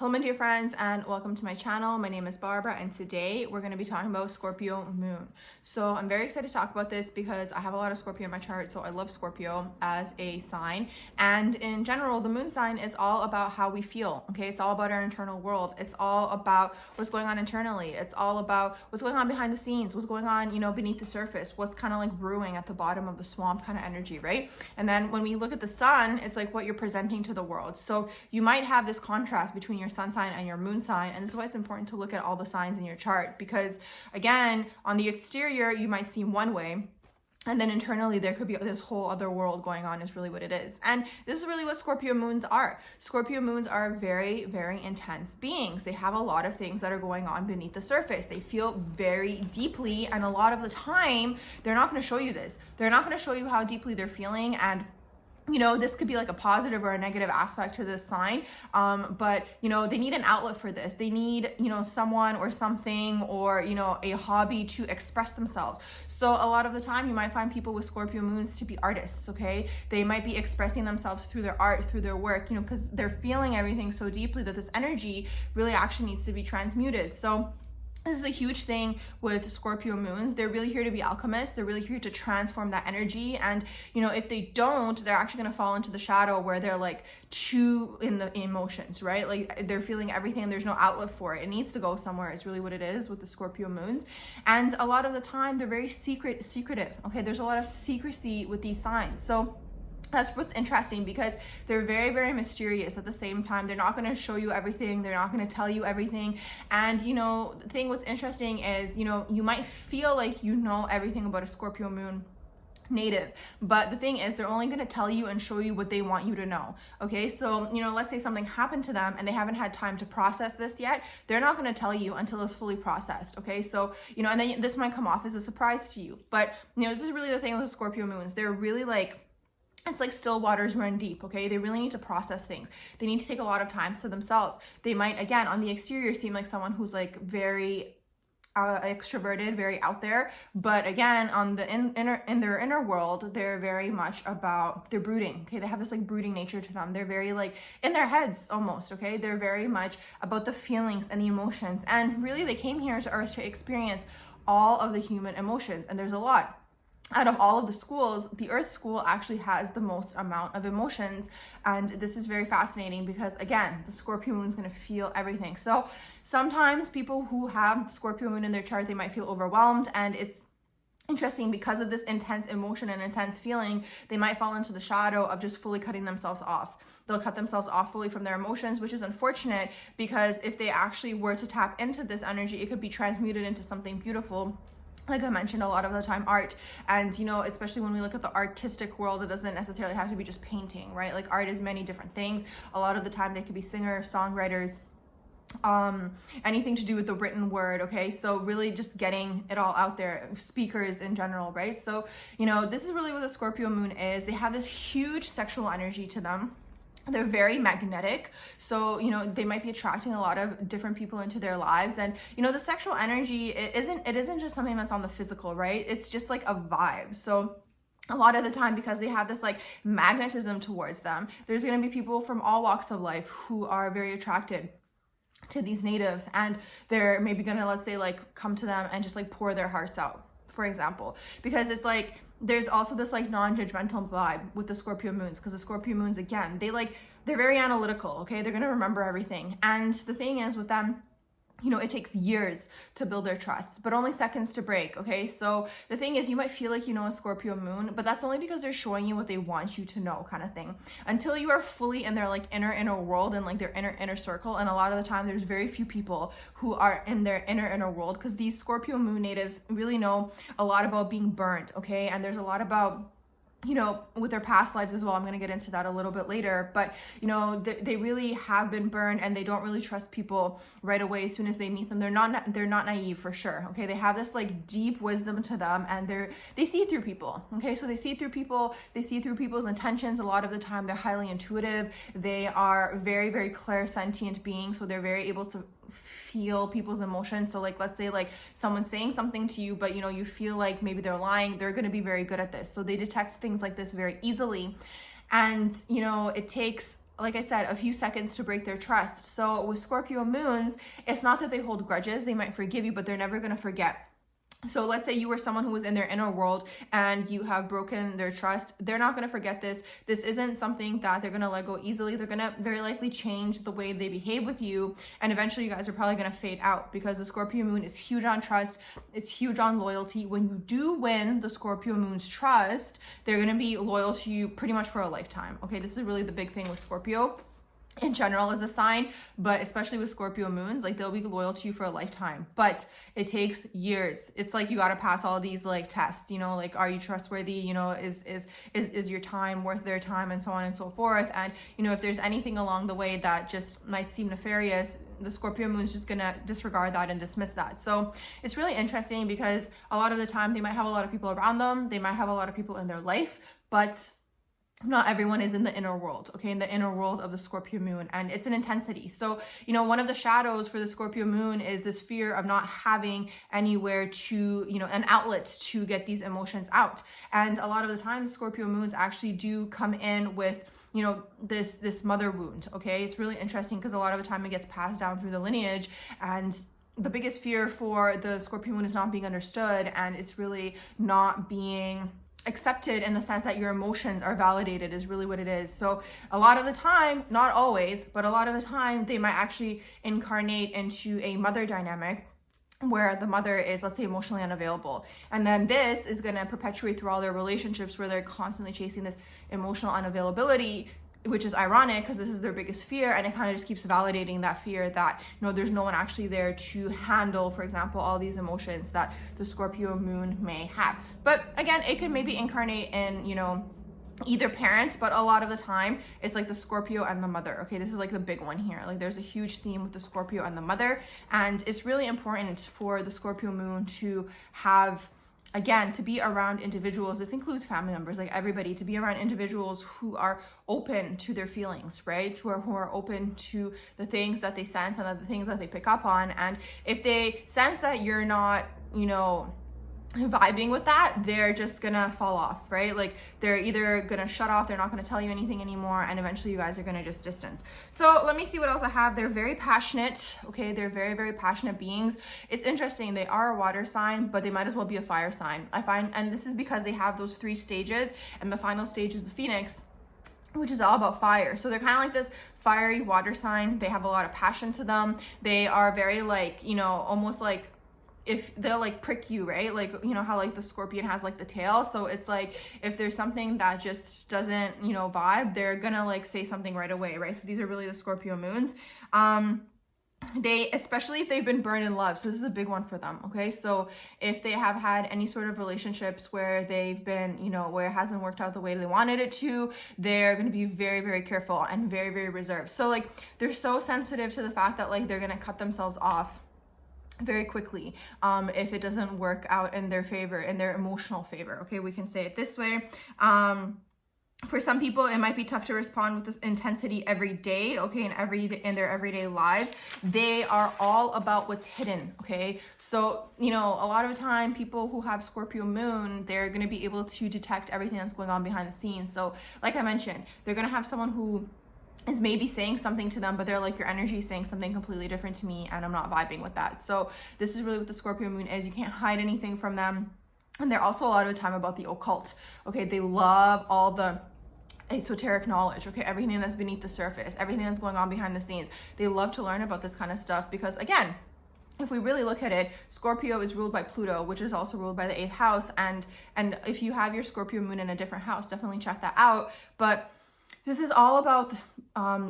Hello, my dear friends, and welcome to my channel. My name is Barbara, and today we're going to be talking about Scorpio moon. So I'm very excited to talk about this because I have a lot of Scorpio in my chart, so I love Scorpio as a sign. And in general, the moon sign is all about how we feel, okay? It's all about our internal world. It's all about what's going on internally. It's all about what's going on behind the scenes, what's going on, beneath the surface, what's kind of like brewing at the bottom of the swamp kind of energy, right? And then when we look at the sun, it's like what you're presenting to the world. So you might have this contrast between your sun sign and your moon sign, and this is why it's important to look at all the signs in your chart, because again, on the exterior you might seem one way, and then internally there could be this whole other world going on, is really what it is. And this is really what Scorpio moons are. Scorpio moons are very, very intense beings. They have a lot of things that are going on beneath the surface. They feel very deeply, and a lot of the time they're not going to show you this. They're not going to show you how deeply they're feeling, and this could be like a positive or a negative aspect to this sign, but they need an outlet for this. They need someone or something, or a hobby to express themselves. So a lot of the time you might find people with Scorpio moons to be artists, okay? They might be expressing themselves through their art, through their work, because they're feeling everything so deeply that this energy really actually needs to be transmuted. So this is a huge thing with Scorpio moons. They're really here to be alchemists. They're really here to transform that energy. And, if they don't, they're actually going to fall into the shadow where they're like too in the emotions, right? Like they're feeling everything. There's no outlet for it. It needs to go somewhere is really what it is with the Scorpio moons. And a lot of the time they're very secretive. Okay. There's a lot of secrecy with these signs. So that's what's interesting, because they're very, very mysterious at the same time. They're not going to show you everything. They're not going to tell you everything. And, the thing what's interesting is, you might feel like you know everything about a Scorpio moon native, but the thing is they're only going to tell you and show you what they want you to know. Okay, so let's say something happened to them and they haven't had time to process this yet. They're not going to tell you until it's fully processed. Okay, so and then this might come off as a surprise to you, but this is really the thing with the Scorpio moons. They're really like, it's like still waters run deep, okay? They really need to process things. They need to take a lot of time to themselves. They might, again, on the exterior seem like someone who's like very extroverted, very out there, but again, on the in their inner world, they're very much about, they're brooding, okay? They have this like brooding nature to them. They're very like in their heads almost, okay? They're very much about the feelings and the emotions, and really they came here to Earth to experience all of the human emotions, and there's a lot. Out of all of the schools, the Earth school actually has the most amount of emotions. And this is very fascinating because, again, the Scorpio moon is going to feel everything. So sometimes people who have Scorpio moon in their chart, they might feel overwhelmed. And it's interesting because of this intense emotion and intense feeling, they might fall into the shadow of just fully cutting themselves off. They'll cut themselves off fully from their emotions, which is unfortunate, because if they actually were to tap into this energy, it could be transmuted into something beautiful. Like I mentioned, a lot of the time art, and especially when we look at the artistic world, it doesn't necessarily have to be just painting, right? Like art is many different things. A lot of the time they could be singers, songwriters, anything to do with the written word, okay? So really just getting it all out there, speakers in general, right? So this is really what the Scorpio moon is. They have this huge sexual energy to them. They're very magnetic, so they might be attracting a lot of different people into their lives. And the sexual energy, it isn't just something that's on the physical, right? It's just like a vibe. So a lot of the time, because they have this like magnetism towards them, there's going to be people from all walks of life who are very attracted to these natives, and they're maybe gonna, let's say, like come to them and just like pour their hearts out, for example, because it's like there's also this like non-judgmental vibe with the Scorpio moons, because the Scorpio moons, again, they're very analytical, okay? They're gonna remember everything. And the thing is with them, it takes years to build their trust, but only seconds to break, okay? So the thing is, you might feel like a Scorpio moon, but that's only because they're showing you what they want you to know, kind of thing. Until you are fully in their like inner world and like their inner circle. And a lot of the time there's very few people who are in their inner world, because these Scorpio moon natives really know a lot about being burnt, okay? And there's a lot about with their past lives as well. I'm going to get into that a little bit later, but they really have been burned, and they don't really trust people right away as soon as they meet them. They're not naive, for sure, okay? They have this like deep wisdom to them, and they see through people, okay? So they see through people, they see through people's intentions. A lot of the time they're highly intuitive. They are very, very clairsentient beings, so they're very able to feel people's emotions. So like, let's say like someone's saying something to you, but you feel like maybe they're lying. They're going to be very good at this. So they detect things like this very easily. And it takes like I said, a few seconds to break their trust. So with Scorpio moons, it's not that they hold grudges. They might forgive you, but they're never going to forget. So let's say you were someone who was in their inner world and you have broken their trust. They're not going to forget this. This isn't something that they're going to let go easily. They're going to very likely change the way they behave with you. And eventually you guys are probably going to fade out, because the Scorpio moon is huge on trust. It's huge on loyalty. When you do win the Scorpio moon's trust, they're going to be loyal to you pretty much for a lifetime. Okay, this is really the big thing with Scorpio in general as a sign, but especially with Scorpio moons, like they'll be loyal to you for a lifetime, but it takes years. It's like you got to pass all these like tests, you know, like, are you trustworthy? You know, is your time worth their time, and so on and so forth. And, you know, if there's anything along the way that just might seem nefarious, the Scorpio moon is just gonna disregard that and dismiss that. So it's really interesting, because a lot of the time they might have a lot of people around them, they might have a lot of people in their life, but not everyone is in the inner world, okay, in the inner world of the Scorpio moon, and it's an intensity. So, you know, one of the shadows for the Scorpio moon is this fear of not having anywhere to, you know, an outlet to get these emotions out. And a lot of the time, Scorpio moons actually do come in with, you know, this mother wound, okay? It's really interesting, because a lot of the time it gets passed down through the lineage, and the biggest fear for the Scorpio moon is not being understood, and it's really not being accepted in the sense that your emotions are validated is really what it is. So a lot of the time, not always, but a lot of the time, they might actually incarnate into a mother dynamic where the mother is, let's say, emotionally unavailable. And then this is going to perpetuate through all their relationships, where they're constantly chasing this emotional unavailability, which is ironic, because this is their biggest fear, and it kind of just keeps validating that fear that, you know, there's no one actually there to handle, for example, all these emotions that the Scorpio moon may have. But again, it could maybe incarnate in, you know, either parents, but a lot of the time it's like the Scorpio and the mother. Okay, this is like the big one here. Like there's a huge theme with the Scorpio and the mother, and it's really important for the Scorpio moon to have, again, to be around individuals, this includes family members, like everybody, to be around individuals who are open to their feelings, right? Who are open to the things that they sense and the things that they pick up on. And if they sense that you're not, you know, vibing with that, they're just gonna fall off, right? Like they're either gonna shut off, they're not gonna tell you anything anymore, and eventually you guys are gonna just distance. So let me see what else I have. They're very passionate, okay? They're very, very passionate beings. It's interesting, they are a water sign, but they might as well be a fire sign, I find, and this is because they have those 3 stages, and the final stage is the Phoenix, which is all about fire. So they're kind of like this fiery water sign. They have a lot of passion to them. They are very like, you know, almost like, if they'll like prick you, right? Like, you know how like the scorpion has like the tail. So it's like, if there's something that just doesn't, you know, vibe, they're gonna like say something right away, right? So these are really the Scorpio moons. They, especially if they've been burned in love. So this is a big one for them. Okay. So if they have had any sort of relationships where they've been, you know, where it hasn't worked out the way they wanted it to, they're going to be very, very careful and very, very reserved. So like, they're so sensitive to the fact that like, they're going to cut themselves off very quickly if it doesn't work out in their favor, in their emotional favor. Okay, we can say it this way. For some people, it might be tough to respond with this intensity every day, okay, in their everyday lives. They are all about what's hidden, okay? So, you know, a lot of the time, people who have Scorpio moon, they're going to be able to detect everything that's going on behind the scenes. So, like I mentioned, they're going to have someone who is maybe saying something to them, but they're like, your energy is saying something completely different to me, and I'm not vibing with that. So this is really what the Scorpio moon is. You can't hide anything from them. And they're also a lot of the time about the occult, okay? They love all the esoteric knowledge, okay? Everything that's beneath the surface, everything that's going on behind the scenes. They love to learn about this kind of stuff because, again, if we really look at it, Scorpio is ruled by Pluto, which is also ruled by the 8th house. And if you have your Scorpio moon in a different house, definitely check that out. But this is all about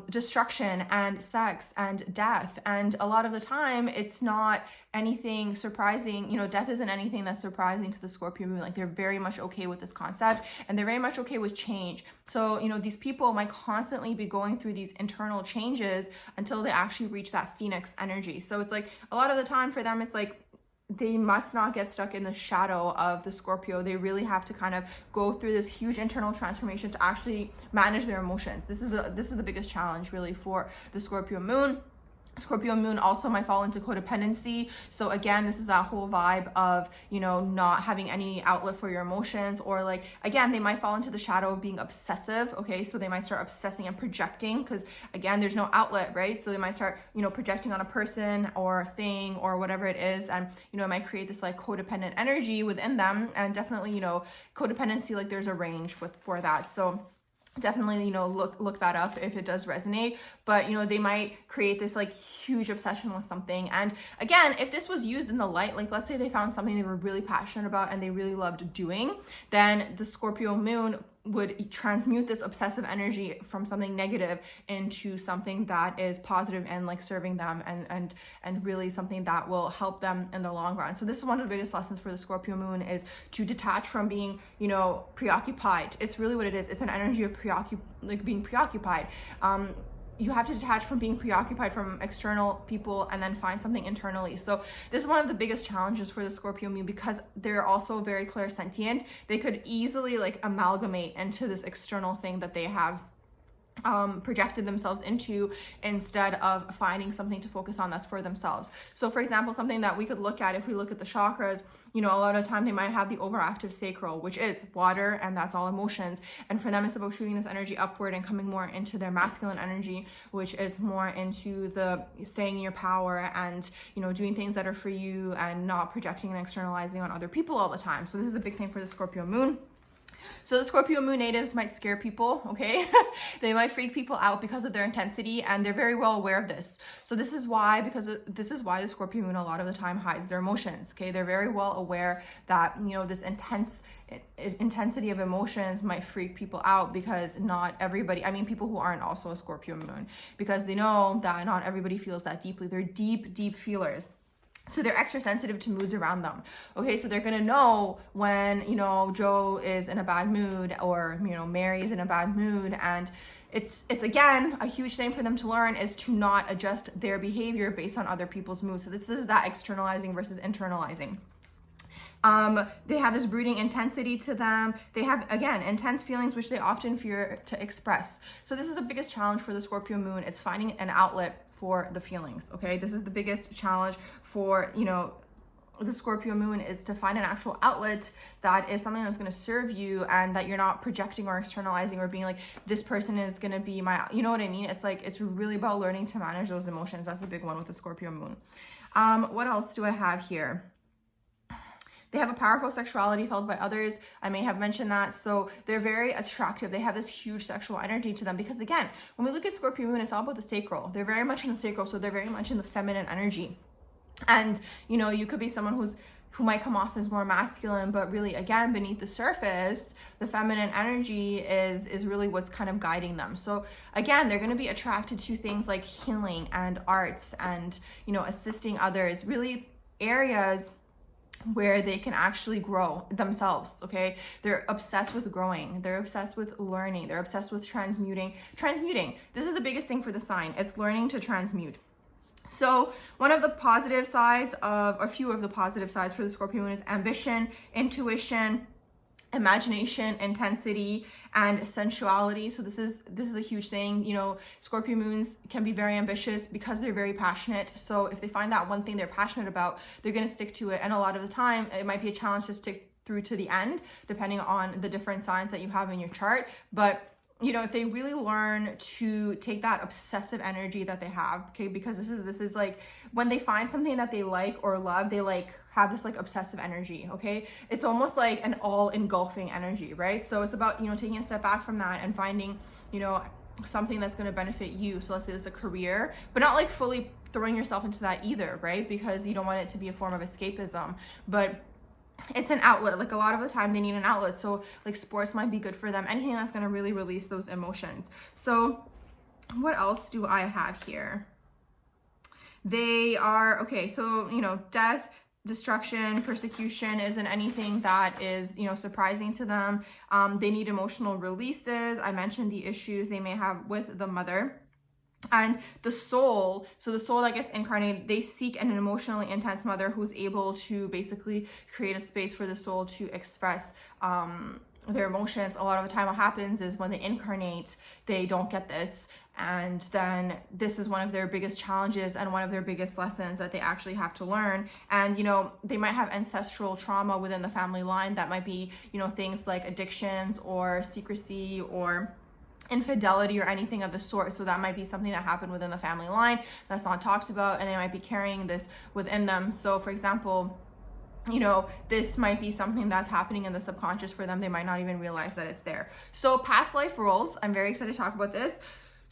destruction and sex and death. And a lot of the time, it's not anything surprising. You know, death isn't anything that's surprising to the Scorpio moon. Like, they're very much okay with this concept, and they're very much okay with change. So, you know, these people might constantly be going through these internal changes until they actually reach that Phoenix energy. So it's like, a lot of the time for them, it's like, they must not get stuck in the shadow of the Scorpio. They really have to kind of go through this huge internal transformation to actually manage their emotions. This is the biggest challenge really for the Scorpio moon. Scorpio moon also might fall into codependency. So again, this is that whole vibe of, you know, not having any outlet for your emotions, or like, again, they might fall into the shadow of being obsessive. Okay. So they might start obsessing and projecting because again, there's no outlet, right? So they might start, you know, projecting on a person or thing or whatever it is. And, you know, it might create this like codependent energy within them. And definitely, you know, codependency, like there's a range for that. So definitely, you know, look that up if it does resonate. But, you know, they might create this like huge obsession with something. And again, if this was used in the light, like let's say they found something they were really passionate about and they really loved doing, then the Scorpio moon would transmute this obsessive energy from something negative into something that is positive and like serving them and really something that will help them in the long run. So this is one of the biggest lessons for the Scorpio moon, is to detach from being, you know, preoccupied. It's really what it is. It's an energy of being preoccupied. You have to detach from being preoccupied from external people and then find something internally. So this is one of the biggest challenges for the Scorpio moon, because they're also very clairsentient. They could easily like amalgamate into this external thing that they have projected themselves into, instead of finding something to focus on that's for themselves. So for example, something that we could look at, if we look at the chakras, you know, a lot of the time they might have the overactive sacral, which is water, and that's all emotions. And for them, it's about shooting this energy upward and coming more into their masculine energy, which is more into the staying in your power and, you know, doing things that are for you and not projecting and externalizing on other people all the time. So this is a big thing for the Scorpio moon. So the Scorpio moon natives might scare people, okay? They might freak people out because of their intensity, and they're very well aware of this. So this is why the Scorpio moon a lot of the time hides their emotions, okay? They're very well aware that, you know, this intensity of emotions might freak people out, because not everybody, I mean, people who aren't also a Scorpio moon, because they know that not everybody feels that deeply. They're deep feelers. So they're extra sensitive to moods around them. Okay, so they're gonna know when, you know, Joe is in a bad mood, or, you know, Mary is in a bad mood. And it's again, a huge thing for them to learn is to not adjust their behavior based on other people's moods. So this is that externalizing versus internalizing. They have this brooding intensity to them. They have, again, intense feelings, which they often fear to express. So this is the biggest challenge for the Scorpio moon. It's finding an outlet for the feelings. Okay, this is the biggest challenge for, you know, the Scorpio moon, is to find an actual outlet that is something that's going to serve you, and that you're not projecting or externalizing or being like, this person is going to be my, you know what I mean? It's like, it's really about learning to manage those emotions. That's the big one with the Scorpio moon. What else do I have here? They have a powerful sexuality felt by others. I may have mentioned that. So they're very attractive. They have this huge sexual energy to them, because again, when we look at Scorpio moon, it's all about the sacral. They're very much in the sacral. So they're very much in the feminine energy. And, you know, you could be someone who might come off as more masculine, but really, again, beneath the surface, the feminine energy is really what's kind of guiding them. So again, they're going to be attracted to things like healing and arts and, you know, assisting others, really areas where they can actually grow themselves. Okay, they're obsessed with growing, they're obsessed with learning, they're obsessed with transmuting. This is the biggest thing for the sign. It's learning to transmute. So one of the positive sides a few of the positive sides for the Scorpio moon is ambition, intuition, imagination, intensity, and sensuality. So this is a huge thing. You know, Scorpio moons can be very ambitious because they're very passionate. So if they find that one thing they're passionate about, they're going to stick to it. And a lot of the time, it might be a challenge to stick through to the end, depending on the different signs that you have in your chart. But you know, if they really learn to take that obsessive energy that they have, okay, because this is like when they find something that they like or love, they like have this like obsessive energy, okay? It's almost like an all engulfing energy, right? So it's about, you know, taking a step back from that and finding, you know, something that's going to benefit you. So let's say it's a career, but not like fully throwing yourself into that either, right? Because you don't want it to be a form of escapism, but it's an outlet. Like a lot of the time they need an outlet. So like sports might be good for them. Anything that's going to really release those emotions. So what else do I have here? They are, okay, so, you know, death, destruction, persecution isn't anything that is, you know, surprising to them. They need emotional releases. I mentioned the issues they may have with the mother. And the soul, so the soul that gets incarnated, they seek an emotionally intense mother who's able to basically create a space for the soul to express their emotions. A lot of the time what happens is when they incarnate, they don't get this, and then this is one of their biggest challenges and one of their biggest lessons that they actually have to learn. And you know, they might have ancestral trauma within the family line that might be, you know, things like addictions or secrecy or infidelity or anything of the sort. So that might be something that happened within the family line that's not talked about, and they might be carrying this within them. So for example, you know, this might be something that's happening in the subconscious for them. They might not even realize that it's there. So past life roles, I'm very excited to talk about this.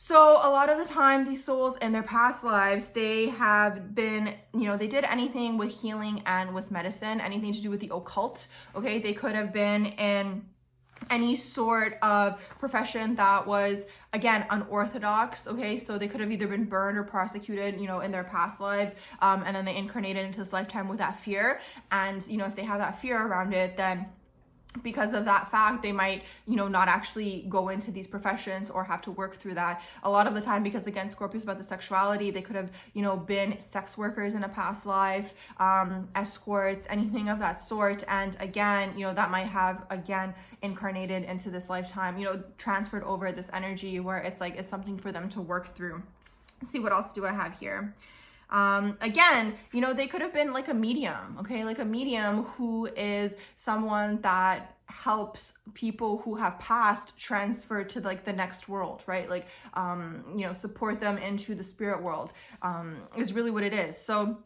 So a lot of the time, these souls in their past lives, they have been, you know, they did anything with healing and with medicine, anything to do with the occult. Okay, they could have been in any sort of profession that was, again, unorthodox. Okay, so they could have either been burned or prosecuted, you know, in their past lives, and then they incarnated into this lifetime with that fear. And you know, if they have that fear around it, then because of that fact, they might, you know, not actually go into these professions or have to work through that a lot of the time, because again, Scorpio is about the sexuality. They could have, you know, been sex workers in a past life, escorts, anything of that sort. And again, you know, that might have, again, incarnated into this lifetime, you know, transferred over this energy where it's like, it's something for them to work through. Let's see, what else do I have here? Again, you know, they could have been like a medium, okay? Like a medium who is someone that helps people who have passed transfer to like the next world, right? Like, you know, support them into the spirit world, is really what it is. So,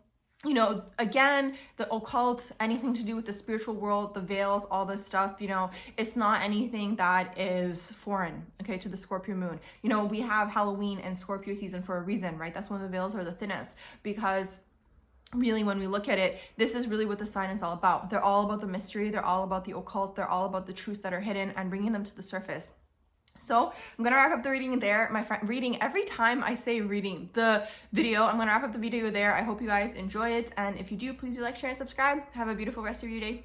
you know, again, the occult, anything to do with the spiritual world, the veils, all this stuff, you know, it's not anything that is foreign, okay, to the Scorpio moon. You know, we have Halloween and Scorpio season for a reason, right? That's when the veils are the thinnest, because really, when we look at it, this is really what the sign is all about. They're all about the mystery. They're all about the occult. They're all about the truths that are hidden and bringing them to the surface. So I'm gonna wrap up the reading there. My friend, reading, every time I say reading the video, I'm gonna wrap up the video there. I hope you guys enjoy it. And if you do, please do like, share, and subscribe. Have a beautiful rest of your day.